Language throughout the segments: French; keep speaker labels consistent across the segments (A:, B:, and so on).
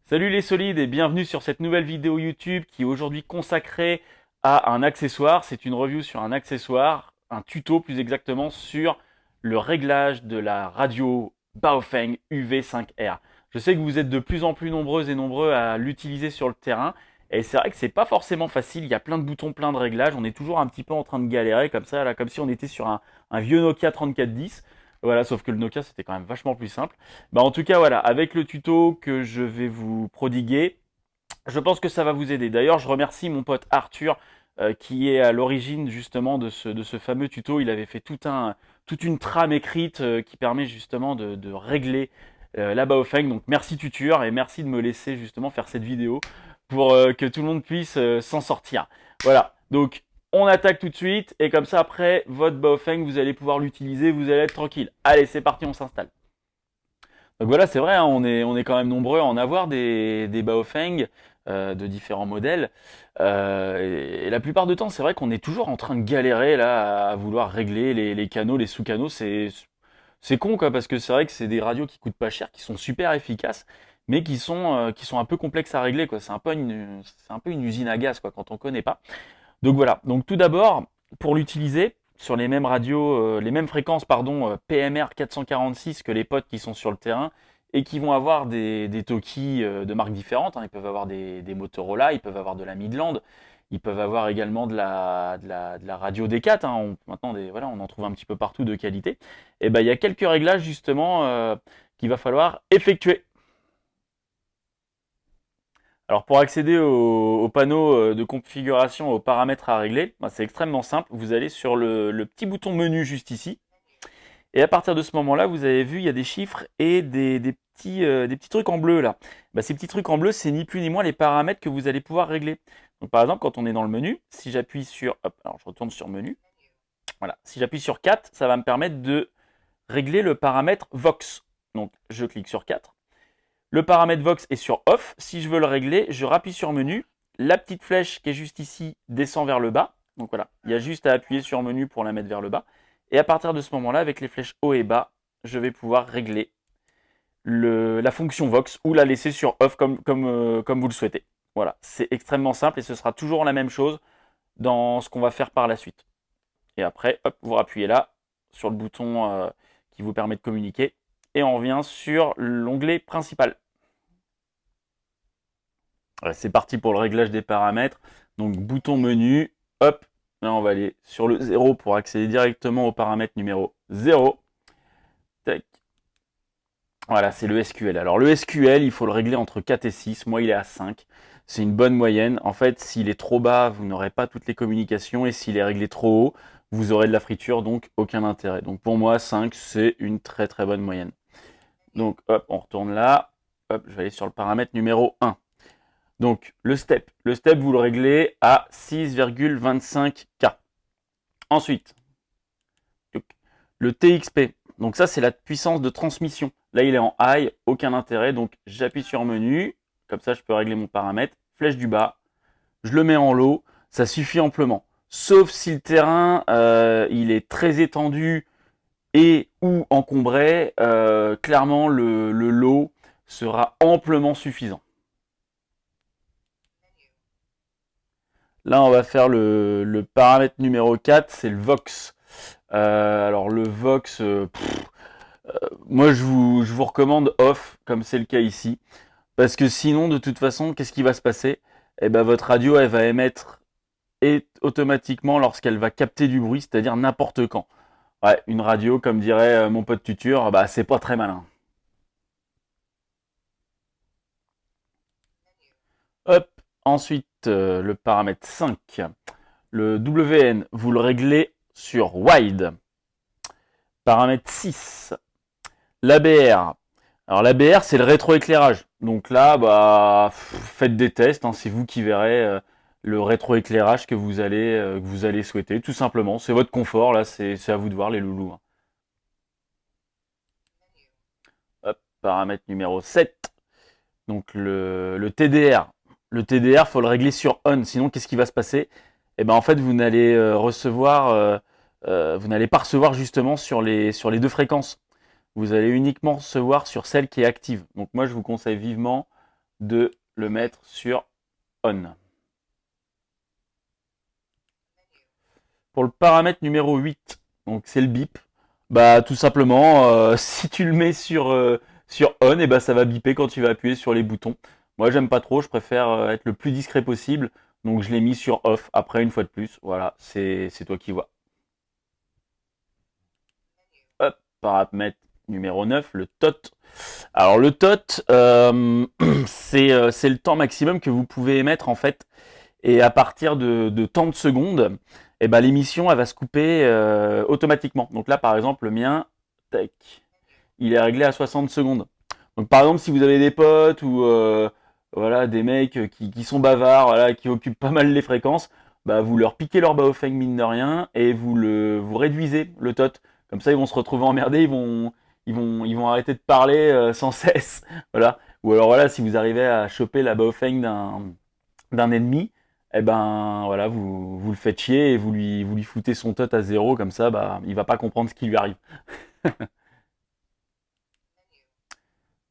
A: Salut les solides et bienvenue sur cette nouvelle vidéo YouTube qui est aujourd'hui consacrée à un accessoire. C'est une review sur un accessoire, un tuto plus exactement sur le réglage de la radio Baofeng UV5R. Je sais que vous êtes de plus en plus nombreuses et nombreux à l'utiliser sur le terrain et c'est vrai que c'est pas forcément facile, il y a plein de boutons, plein de réglages, on est toujours un petit peu en train de galérer comme ça, là, comme si on était sur un vieux Nokia 3410. Voilà, sauf que le Nokia c'était quand même vachement plus simple. Bah en tout cas voilà, avec le tuto que je vais vous prodiguer, je pense que ça va vous aider. D'ailleurs, je remercie mon pote Arthur qui est à l'origine justement de ce fameux tuto. Il avait fait toute une trame écrite qui permet justement de régler la Baofeng. Donc merci tuteur et merci de me laisser justement faire cette vidéo pour que tout le monde puisse s'en sortir. Voilà, donc on attaque tout de suite et comme ça après, votre Baofeng, vous allez pouvoir l'utiliser, vous allez être tranquille. Allez, c'est parti, on s'installe. Donc voilà, c'est vrai, hein, on est quand même nombreux à en avoir des Baofeng de différents modèles. Et la plupart du temps, c'est vrai qu'on est toujours en train de galérer là à vouloir régler les canaux, les sous-canaux. C'est con quoi, parce que c'est vrai que c'est des radios qui coûtent pas cher, qui sont super efficaces, mais qui sont un peu complexes à régler quoi. C'est un peu une usine à gaz quoi quand on connaît pas. Donc voilà. Donc tout d'abord, pour l'utiliser sur les mêmes radios, les mêmes fréquences, pardon, PMR 446 que les potes qui sont sur le terrain et qui vont avoir des Toki de marques différentes, hein. Ils peuvent avoir des Motorola, ils peuvent avoir de la Midland, ils peuvent avoir également de la radio D4, hein. Maintenant, voilà, on en trouve un petit peu partout de qualité. Et ben, il y a quelques réglages justement qu'il va falloir effectuer. Alors pour accéder au panneau de configuration, aux paramètres à régler, bah, c'est extrêmement simple. Vous allez sur le petit bouton menu juste ici. Et à partir de ce moment-là, vous avez vu, il y a des chiffres et des petits trucs en bleu là. Bah, ces petits trucs en bleu, c'est ni plus ni moins les paramètres que vous allez pouvoir régler. Donc par exemple, quand on est dans le menu, si j'appuie sur, hop, alors je retourne sur menu, voilà, si j'appuie sur 4, ça va me permettre de régler le paramètre Vox. Donc je clique sur 4. Le paramètre Vox est sur Off. Si je veux le régler, je rappuie sur Menu. La petite flèche qui est juste ici descend vers le bas. Donc voilà, il y a juste à appuyer sur Menu pour la mettre vers le bas. Et à partir de ce moment-là, avec les flèches haut et bas, je vais pouvoir régler la fonction Vox ou la laisser sur Off comme vous le souhaitez. Voilà, c'est extrêmement simple et ce sera toujours la même chose dans ce qu'on va faire par la suite. Et après, hop, vous appuyez là sur le bouton qui vous permet de communiquer et on revient sur l'onglet principal. C'est parti pour le réglage des paramètres. Donc bouton menu, hop, là on va aller sur le 0 pour accéder directement au paramètre numéro 0. Tac. Voilà, c'est le SQL. Alors le SQL, il faut le régler entre 4 et 6. Moi, il est à 5. C'est une bonne moyenne. En fait, s'il est trop bas, vous n'aurez pas toutes les communications. Et s'il est réglé trop haut, vous aurez de la friture, donc aucun intérêt. Donc pour moi, 5, c'est une très très bonne moyenne. Donc hop, on retourne là. Hop, je vais aller sur le paramètre numéro 1. Donc le step, vous le réglez à 6,25K. Ensuite, le TXP. Donc ça, c'est la puissance de transmission. Là, il est en high, aucun intérêt. Donc j'appuie sur menu. Comme ça, je peux régler mon paramètre. Flèche du bas. Je le mets en low. Ça suffit amplement. Sauf si le terrain, il est très étendu et ou encombré. Clairement, le low sera amplement suffisant. Là, on va faire le paramètre numéro 4, c'est le Vox. Alors le Vox, moi je vous recommande off, comme c'est le cas ici. Parce que sinon, de toute façon, qu'est-ce qui va se passer? Eh ben, votre radio, elle va émettre automatiquement lorsqu'elle va capter du bruit, c'est-à-dire n'importe quand. Ouais, une radio, comme dirait mon pote tuteur, bah c'est pas très malin. Hop, ensuite, le paramètre 5. Le WN, vous le réglez sur Wide. Paramètre 6. L'ABR. Alors l'ABR, c'est le rétroéclairage. Donc là, bah, faites des tests, hein, c'est vous qui verrez le rétroéclairage que vous allez souhaiter, tout simplement. C'est votre confort, là, c'est à vous de voir, les loulous, hein. Hop, paramètre numéro 7. Donc le TDR. Le TDR, faut le régler sur on, sinon qu'est-ce qui va se passer? Eh ben en fait, vous n'allez pas recevoir justement sur les deux fréquences. Vous allez uniquement recevoir sur celle qui est active. Donc moi, je vous conseille vivement de le mettre sur on. Pour le paramètre numéro 8, donc c'est le bip, bah tout simplement, si tu le mets sur on, et bah ça va biper quand tu vas appuyer sur les boutons. Moi j'aime pas trop, je préfère être le plus discret possible, donc je l'ai mis sur off. Après une fois de plus, voilà, c'est toi qui vois. Hop, paramètre numéro 9, le tot. Alors le tot, c'est le temps maximum que vous pouvez émettre en fait. Et à partir de tant de secondes, eh ben, l'émission elle va se couper automatiquement. Donc là par exemple le mien, tac, il est réglé à 60 secondes. Donc par exemple si vous avez des potes ou voilà, des mecs qui sont bavards, voilà, qui occupent pas mal les fréquences, bah, vous leur piquez leur baofeng mine de rien et vous réduisez le tot. Comme ça ils vont se retrouver emmerdés, ils vont arrêter de parler sans cesse. Voilà. Ou alors voilà, si vous arrivez à choper la baofeng d'un ennemi, eh ben voilà, vous le faites chier et vous lui foutez son tot à zéro, comme ça bah il va pas comprendre ce qui lui arrive.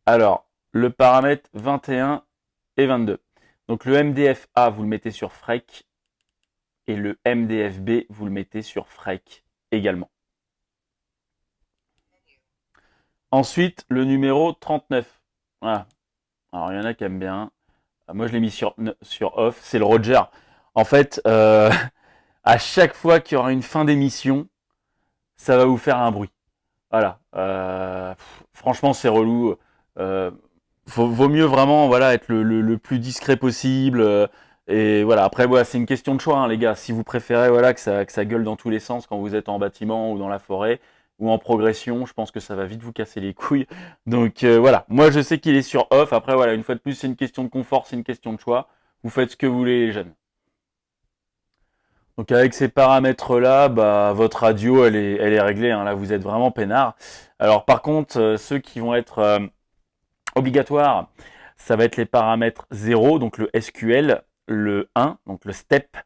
A: Alors, le paramètre 21 et 22. Donc le MDF-A, vous le mettez sur FREC et le MDF-B, vous le mettez sur FREC également. Ensuite, le numéro 39. Voilà. Alors, il y en a qui aiment bien. Moi, je l'ai mis sur off. C'est le Roger. En fait, à chaque fois qu'il y aura une fin d'émission, ça va vous faire un bruit. Voilà. Franchement, c'est relou. Euh, vaut mieux vraiment voilà, être le plus discret possible. Et voilà, après, voilà, c'est une question de choix, hein, les gars. Si vous préférez voilà, que ça gueule dans tous les sens quand vous êtes en bâtiment ou dans la forêt ou en progression, je pense que ça va vite vous casser les couilles. Donc voilà, moi je sais qu'il est sur off. Après, voilà, une fois de plus, c'est une question de confort, c'est une question de choix. Vous faites ce que vous voulez, les jeunes. Donc avec ces paramètres-là, bah, votre radio, elle est réglée, hein. Là, vous êtes vraiment peinard. Alors par contre, ceux qui vont être obligatoires, ça va être les paramètres 0, donc le SQL, le 1, donc le STEP,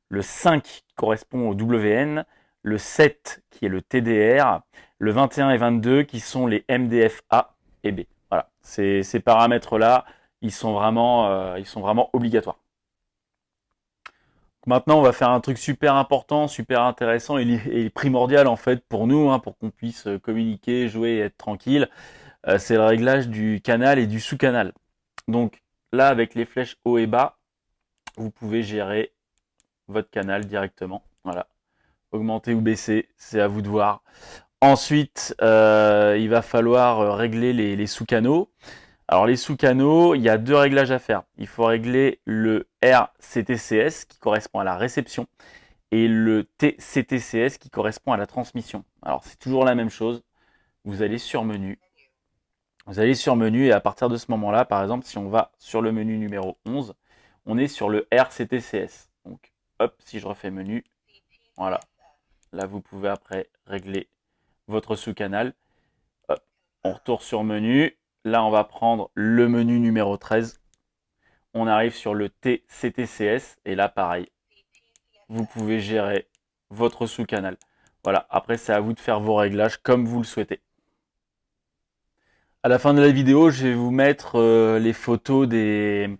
A: le 5 qui correspond au WN, le 7 qui est le TDR, le 21 et 22 qui sont les MDF-A et B. Voilà, ces paramètres-là, ils sont vraiment obligatoires. Maintenant, on va faire un truc super important, super intéressant et primordial en fait pour nous, hein, pour qu'on puisse communiquer, jouer et être tranquille. C'est le réglage du canal et du sous-canal. Donc là, avec les flèches haut et bas, vous pouvez gérer votre canal directement. Voilà, augmenter ou baisser, c'est à vous de voir. Ensuite, il va falloir régler les sous-canaux. Alors les sous-canaux, il y a deux réglages à faire. Il faut régler le RCTCS qui correspond à la réception et le TCTCS qui correspond à la transmission. Alors c'est toujours la même chose. Vous allez sur menu. Vous allez sur menu et à partir de ce moment-là, par exemple, si on va sur le menu numéro 11, on est sur le RCTCS. Donc hop, si je refais menu, voilà. Là, vous pouvez après régler votre sous-canal. Hop, on retourne sur menu. Là, on va prendre le menu numéro 13. On arrive sur le TCTCS et là, pareil, vous pouvez gérer votre sous-canal. Voilà, après, c'est à vous de faire vos réglages comme vous le souhaitez. À la fin de la vidéo, je vais vous mettre les photos des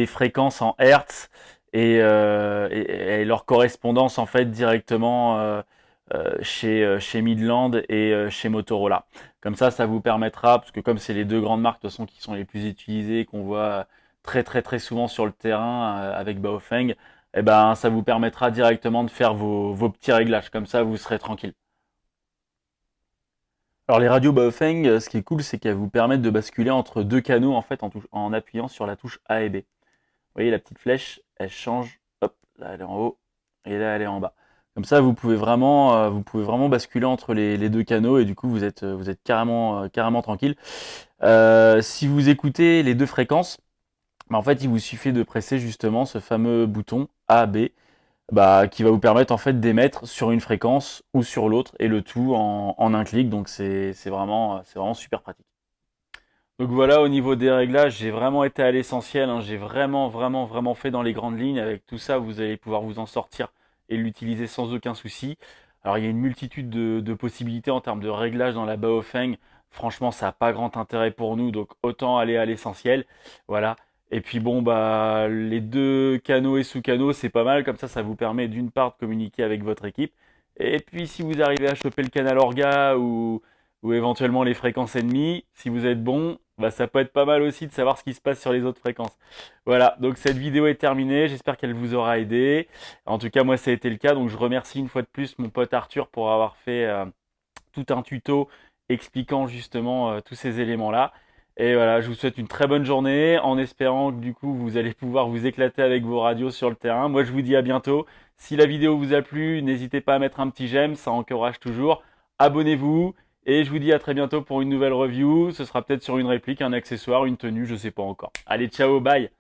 A: fréquences en Hertz et leur correspondance en fait directement chez Midland et chez Motorola. Comme ça vous permettra, parce que comme c'est les deux grandes marques de toute façon qui sont les plus utilisées, qu'on voit très très très souvent sur le terrain avec Baofeng, eh ben ça vous permettra directement de faire vos petits réglages. Comme ça, vous serez tranquille. Alors les radios Baofeng, ce qui est cool, c'est qu'elles vous permettent de basculer entre deux canaux en fait en appuyant sur la touche A et B. Vous voyez la petite flèche, elle change, hop, là elle est en haut et là elle est en bas. Comme ça, vous pouvez vraiment basculer entre les deux canaux et du coup vous êtes carrément tranquille. Si vous écoutez les deux fréquences, bah, en fait il vous suffit de presser justement ce fameux bouton A, B, bah, qui va vous permettre en fait d'émettre sur une fréquence ou sur l'autre et le tout en un clic. Donc c'est vraiment super pratique. Donc voilà, au niveau des réglages, j'ai vraiment été à l'essentiel, hein. J'ai vraiment fait dans les grandes lignes. Avec tout ça, vous allez pouvoir vous en sortir et l'utiliser sans aucun souci. Alors il y a une multitude de possibilités en termes de réglages dans la Baofeng. franchement, ça n'a pas grand intérêt pour nous, donc autant aller à l'essentiel. Voilà. Et puis bon, bah, les deux canaux et sous-canaux, c'est pas mal. Comme ça vous permet d'une part de communiquer avec votre équipe. Et puis si vous arrivez à choper le canal orga ou éventuellement les fréquences ennemies, si vous êtes bon, bah, ça peut être pas mal aussi de savoir ce qui se passe sur les autres fréquences. Voilà, donc cette vidéo est terminée. J'espère qu'elle vous aura aidé. En tout cas, moi, ça a été le cas. Donc je remercie une fois de plus mon pote Arthur pour avoir fait tout un tuto expliquant justement tous ces éléments-là. Et voilà, je vous souhaite une très bonne journée en espérant que du coup vous allez pouvoir vous éclater avec vos radios sur le terrain. Moi je vous dis à bientôt. Si la vidéo vous a plu, n'hésitez pas à mettre un petit j'aime, ça encourage toujours. Abonnez-vous et je vous dis à très bientôt pour une nouvelle review. Ce sera peut-être sur une réplique, un accessoire, une tenue, je sais pas encore. Allez, ciao, bye.